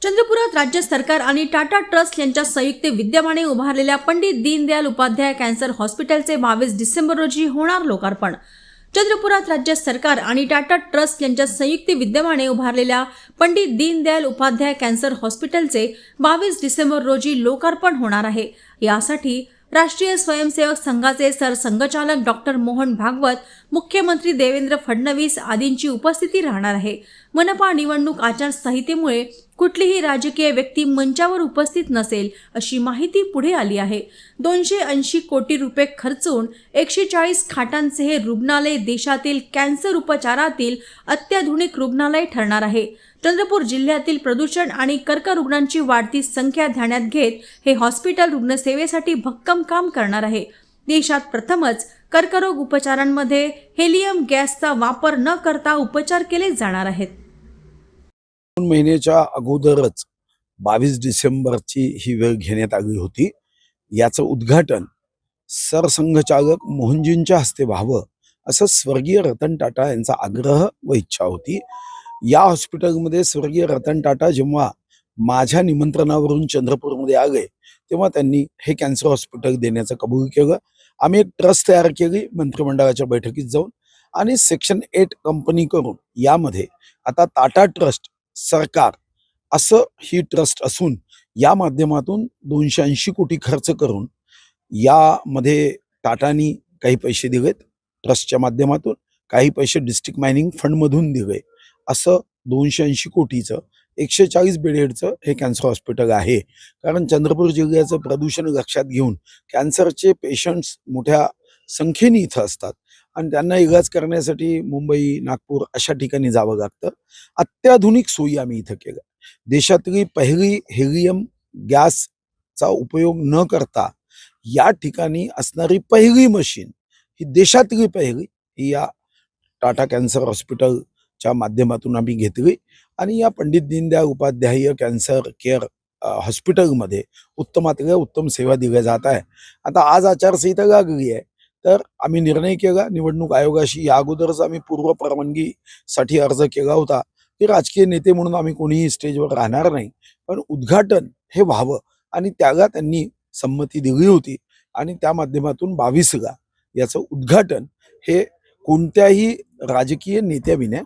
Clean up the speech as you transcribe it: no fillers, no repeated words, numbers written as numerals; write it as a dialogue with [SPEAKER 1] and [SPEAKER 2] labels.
[SPEAKER 1] चंद्रपुरात राज्य सरकार आणि टाटा ट्रस्ट यांच्या संयुक्त विद्यमाने उभारलेल्या पंडित दीनदयाल उपाध्याय कॅन्सर हॉस्पिटलचे 22 डिसेंबर रोजी होणार लोकार्पण। चंद्रपुरात राज्य सरकार आणि टाटा ट्रस्ट यांच्या संयुक्त विद्यमाने उभारलेल्या पंडित दीनदयाल उपाध्याय कॅन्सर हॉस्पिटलचे 22 डिसेंबर रोजी लोकार्पण होणार आहे। यासाठी राष्ट्रीय स्वयंसेवक संघाचे सरसंघचालक डॉक्टर मोहन भागवत, मुख्यमंत्री देवेंद्र फडणवीस आदींची उपस्थिती राहणार आहे। मनपा निवडणूक आचारसंहितेमुळे कुठलीही राजकीय व्यक्ती मंचावर उपस्थित नसेल अशी माहिती पुढे आली आहे। 280 कोटी रुपये खर्चून 140 खाटांचे हे रुग्णालय देशातील कॅन्सर उपचारातील अत्याधुनिक रुग्णालय ठरणार आहे। चंद्रपूर जिल्ह्यातील प्रदूषण आणि कर्करोगांची वाढती संख्या ध्यानात घेत हे हॉस्पिटल रुग्णसेवेसाठी भक्कम काम करणार आहे। देशात प्रथमच कर्करोग उपचारांमध्ये हेलियम गॅसचा वापर न करता उपचार केले जाणार आहेत।
[SPEAKER 2] 2 महिन्याच्या अगोदरच 22 डिसेंबरची ही वेळ घेण्यात आली होती। याचं उद्घाटन सरसंघचालक मोहनजींच्या हस्ते व्हावं असं स्वर्गीय रतन टाटा यांचा आग्रह व इच्छा होती। या हॉस्पिटलमध्ये स्वर्गीय रतन टाटा जेव्हा माझ्या निमंत्रणावरून चंद्रपूरमध्ये आले तेव्हा त्यांनी हे कॅन्सर हॉस्पिटल देण्याचं कबूल केलं। आम्ही एक ट्रस्ट तयार केली मंत्रिमंडळाच्या बैठकीत जाऊन आणि सेक्शन 8 कंपनी करून यामध्ये आता टाटा ट्रस्ट सरकार असं ही ट्रस्ट असून या माध्यमातून 280 कोटी खर्च करून यामध्ये टाटानी काही पैसे दिलेत ट्रस्टच्या माध्यमातून, काही पैसे डिस्ट्रिक्ट मायनिंग फंडमधून दिले। असं 280 कोटीचं 140 बेडेडचं हे कॅन्सर हॉस्पिटल आहे। कारण चंद्रपूर जिल्ह्याचं प्रदूषण लक्षात घेऊन कॅन्सरचे पेशंट्स मोठ्या संख्येने इथं असतात आणि त्यांना इलाज करण्यासाठी मुंबई, नागपूर अशा ठिकाणी जावं लागतं। अत्याधुनिक सोयी आम्ही इथं केल्या। देशातली पहिली हेलियम गॅसचा उपयोग न करता या ठिकाणी असणारी पहिली मशीन, ही देशातली पहिली, ही या टाटा कॅन्सर हॉस्पिटलच्या माध्यमातून आम्ही घेतली आणि या पंडित दीनदयाल उपाध्याय कॅन्सर केअर हॉस्पिटलमध्ये उत्तमातल्या उत्तम सेवा दिल्या जात आहे। आता आज आचारसंहिता लागली आहे तर आम्ही निर्णय केला, निवडणूक आयोगाशी या अगोदरच आम्ही पूर्व परवानगीसाठी अर्ज केला होता की राजकीय नेते म्हणून आम्ही कोणीही स्टेजवर राहणार नाही, पण उद्घाटन हे व्हावं आणि त्याला त्यांनी संमती दिली होती आणि त्या माध्यमातून 22ला याचं उद्घाटन हे कोणत्याही राजकीय नेत्याविना